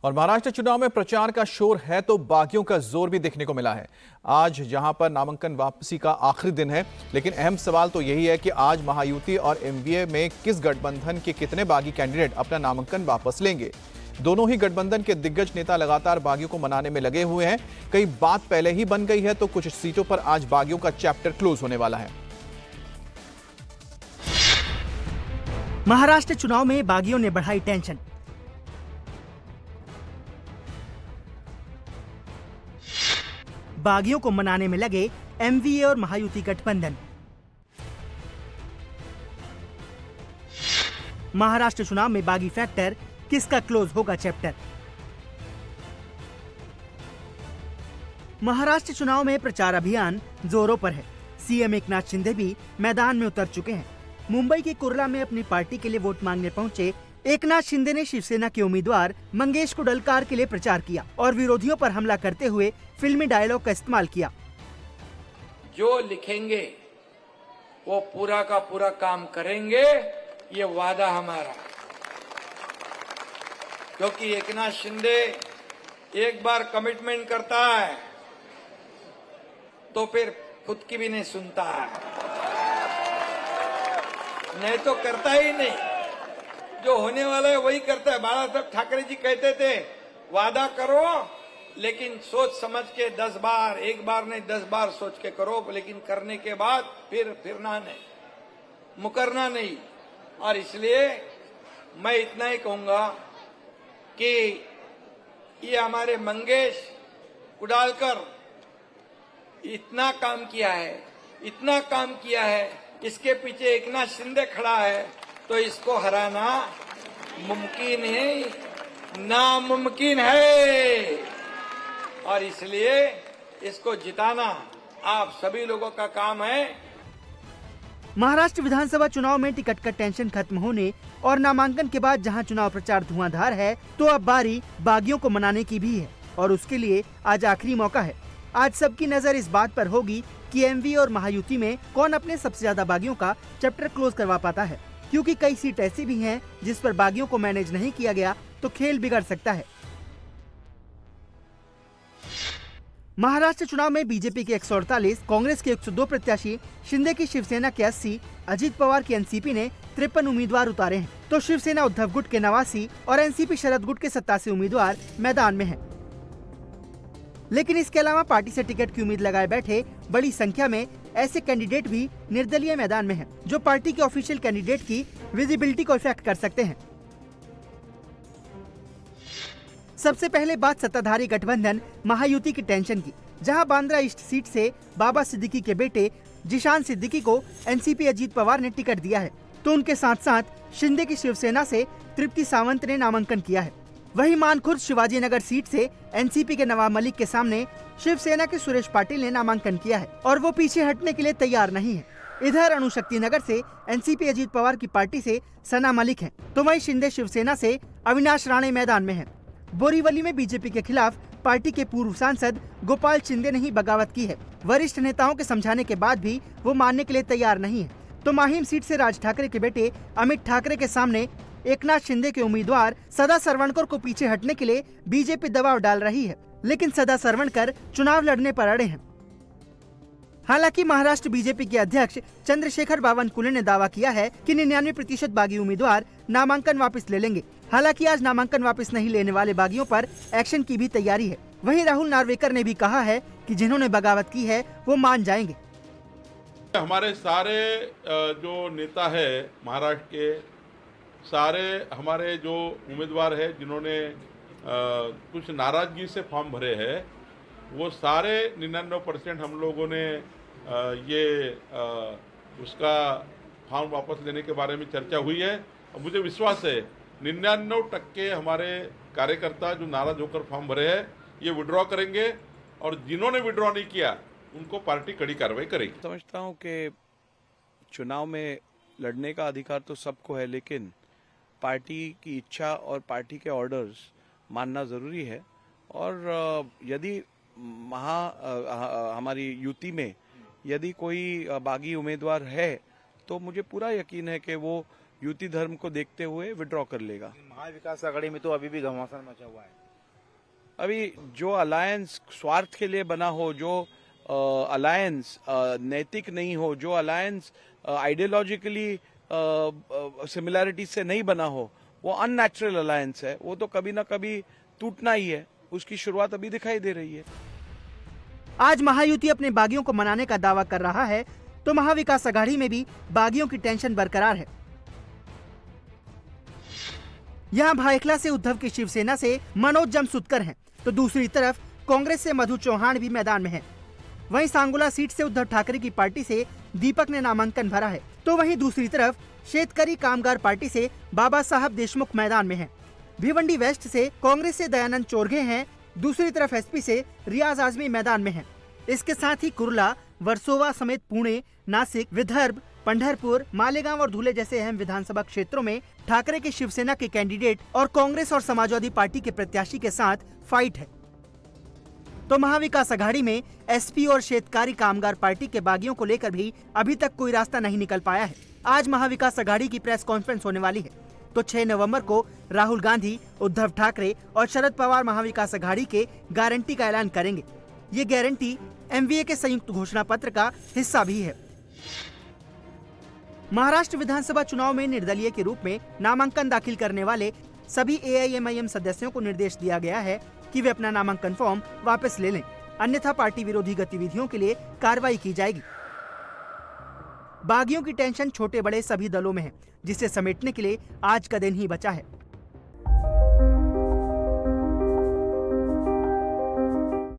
और महाराष्ट्र चुनाव में प्रचार का शोर है तो बागियों का जोर भी देखने को मिला है। आज जहां पर नामांकन वापसी का आखिरी दिन है, लेकिन अहम सवाल तो यही है कि आज महायुति और एमवीए में किस गठबंधन के कितने बागी कैंडिडेट अपना नामांकन वापस लेंगे। दोनों ही गठबंधन के दिग्गज नेता लगातार बागियों को मनाने में लगे हुए हैं। कई बात पहले ही बन गई है तो कुछ सीटों पर आज बागियों का चैप्टर क्लोज होने वाला है। महाराष्ट्र चुनाव में बागियों ने बढ़ाई टेंशन। बागियों को मनाने में लगे एमवीए और महायुति गठबंधन। महाराष्ट्र चुनाव में बागी फैक्टर, किसका क्लोज होगा चैप्टर। महाराष्ट्र चुनाव में प्रचार अभियान जोरों पर है। सीएम एकनाथ शिंदे भी मैदान में उतर चुके हैं। मुंबई के कुर्ला में अपनी पार्टी के लिए वोट मांगने पहुंचे एकनाथ शिंदे ने शिवसेना के उम्मीदवार मंगेश कुडलकार के लिए प्रचार किया और विरोधियों पर हमला करते हुए फिल्मी डायलॉग का इस्तेमाल किया। जो लिखेंगे वो पूरा का पूरा काम करेंगे, ये वादा हमारा। क्योंकि एकनाथ शिंदे एक बार कमिटमेंट करता है तो फिर खुद की भी नहीं सुनता है, नहीं तो करता ही नहीं। जो होने वाला है वही करता है। बाला साहब ठाकरे जी कहते थे, वादा करो लेकिन सोच समझ के 10 बार, एक बार नहीं 10 बार सोच के करो, लेकिन करने के बाद फिरना नहीं, मुकरना नहीं। और इसलिए मैं इतना ही कहूंगा कि ये हमारे मंगेश कुडालकर इतना काम किया है, इसके पीछे एकनाथ शिंदे खड़ा है, तो इसको हराना मुमकिन है, नामुमकिन है। और इसलिए इसको जिताना आप सभी लोगों का काम है। महाराष्ट्र विधानसभा चुनाव में टिकट का टेंशन खत्म होने और नामांकन के बाद जहां चुनाव प्रचार धुआंधार है, तो अब बारी बागियों को मनाने की भी है और उसके लिए आज आखिरी मौका है। आज सबकी नजर इस बात पर होगी कि एमवी और महायुति में कौन अपने सबसे ज्यादा बागियों का चैप्टर क्लोज करवा पाता है, क्योंकि कई सीट ऐसी भी हैं जिस पर बागियों को मैनेज नहीं किया गया तो खेल बिगड़ सकता है। महाराष्ट्र चुनाव में बीजेपी के 148, कांग्रेस के 102 प्रत्याशी, शिंदे की शिवसेना के 80, अजित पवार की एनसीपी ने 53 उम्मीदवार उतारे हैं, तो शिवसेना उद्धव गुट के 89 और एनसीपी शरद गुट के 87 उम्मीदवार मैदान में हैं। लेकिन इसके अलावा पार्टी से टिकट की उम्मीद लगाए बैठे बड़ी संख्या में ऐसे कैंडिडेट भी निर्दलीय मैदान में हैं, जो पार्टी के ऑफिशियल कैंडिडेट की विजिबिलिटी को इफेक्ट कर सकते हैं। सबसे पहले बात सत्ताधारी गठबंधन महायुति की टेंशन की, जहां बांद्रा ईस्ट सीट से बाबा सिद्दीकी के बेटे जिशान सिद्दीकी को एनसीपी अजीत पवार ने टिकट दिया है, तो उनके साथ साथ शिंदे की शिवसेना से तृप्ति सावंत ने नामांकन किया है। वहीं मानखुर्द शिवाजीनगर सीट से एनसीपी के नवाब मलिक के सामने शिवसेना के सुरेश पाटिल ने नामांकन किया है और वो पीछे हटने के लिए तैयार नहीं है। इधर अणुशक्ति नगर से एनसीपी अजीत पवार की पार्टी से सना मलिक है, तो वहीं शिंदे शिवसेना से अविनाश राणे मैदान में है। बोरीवली में बीजेपी के खिलाफ पार्टी के पूर्व सांसद गोपाल शिंदे ने ही बगावत की है। वरिष्ठ नेताओं के समझाने के बाद भी वो मानने के लिए तैयार नहीं है, तो माहिम सीट से राज ठाकरे के बेटे अमित ठाकरे के सामने एकनाथ शिंदे के उम्मीदवार सदा सरवणकर को पीछे हटने के लिए बीजेपी दबाव डाल रही है, लेकिन सदा सरवणकर चुनाव लड़ने पर अड़े हैं। हालांकि महाराष्ट्र बीजेपी के अध्यक्ष चंद्रशेखर बावनकुले ने दावा किया है कि 99% बागी उम्मीदवार नामांकन वापस ले लेंगे। हालांकि आज नामांकन वापस नहीं लेने वाले बागियों पर एक्शन की भी तैयारी है। वहीं राहुल नार्वेकर ने भी कहा है कि जिन्होंने बगावत की है वो मान जाएंगे। हमारे सारे जो नेता है महाराष्ट्र के, सारे हमारे जो उम्मीदवार है जिन्होंने कुछ नाराजगी से फॉर्म भरे हैं, वो सारे 99% हम लोगों ने उसका फॉर्म वापस लेने के बारे में चर्चा हुई है। और मुझे विश्वास है 99% हमारे कार्यकर्ता जो नाराज होकर फॉर्म भरे हैं ये विड्रॉ करेंगे, और जिन्होंने विड्रॉ नहीं किया उनको पार्टी कड़ी कार्रवाई करेगी। समझता हूँ कि चुनाव में लड़ने का अधिकार तो सबको है, लेकिन पार्टी की इच्छा और पार्टी के ऑर्डर्स मानना जरूरी है। और यदि हमारी युति में यदि कोई बागी उम्मीदवार है तो मुझे पूरा यकीन है कि वो युति धर्म को देखते हुए विड्रॉ कर लेगा। महाविकास आघाड़ी में तो अभी भी घमासान मचा हुआ है। अभी जो अलायंस स्वार्थ के लिए बना हो, जो अलायंस नैतिक नहीं हो, जो अलायंस आइडियोलॉजिकली सिमिलैरिटी से नहीं बना हो, वो अननेचुरल अलायंस है। वो तो कभी ना कभी टूटना ही है। उसकी शुरुआत अभी दिखाई दे रही है। आज महायुति अपने बागियों को मनाने का दावा कर रहा है तो महाविकास अघाड़ी में भी बागियों की टेंशन बरकरार है। यहाँ भायखला से उद्धव की शिवसेना से मनोज जमसुदकर हैं, तो दूसरी तरफ कांग्रेस से मधु चौहान भी मैदान में हैं। वहीं सांगोला सीट से उद्धव ठाकरे की पार्टी से दीपक ने नामांकन भरा है, तो वहीं दूसरी तरफ शेतकरी कामगार पार्टी से बाबा साहब देशमुख मैदान में हैं। भिवंडी वेस्ट से कांग्रेस से दयानंद चोरघे हैं, दूसरी तरफ एसपी से रियाज आजमी मैदान में हैं। इसके साथ ही कुर्ला, वर्सोवा समेत पुणे, नासिक, विदर्भ, पंढरपुर, मालेगांव और धुले जैसे अहम विधानसभा क्षेत्रों में ठाकरे के शिवसेना के कैंडिडेट और कांग्रेस और समाजवादी पार्टी के प्रत्याशी के साथ फाइट है। तो महाविकास अघाड़ी में एसपी और शेतकारी कामगार पार्टी के बागियों को लेकर भी अभी तक कोई रास्ता नहीं निकल पाया है। आज महाविकास अघाड़ी की प्रेस कॉन्फ्रेंस होने वाली है, तो 6 नवंबर को राहुल गांधी, उद्धव ठाकरे और शरद पवार महाविकास अघाड़ी के गारंटी का ऐलान करेंगे। ये गारंटी एमवीए के संयुक्त घोषणा पत्र का हिस्सा भी है। महाराष्ट्र विधानसभा चुनाव में निर्दलीय के रूप में नामांकन दाखिल करने वाले सभी एआईएमआईएम सदस्यों को निर्देश दिया गया है कि वे अपना नामांकन फॉर्म वापस ले लें, अन्यथा पार्टी विरोधी गतिविधियों के लिए कार्रवाई की जाएगी। बागियों की टेंशन छोटे बड़े सभी दलों में है, जिसे समेटने के लिए आज का दिन ही बचा है।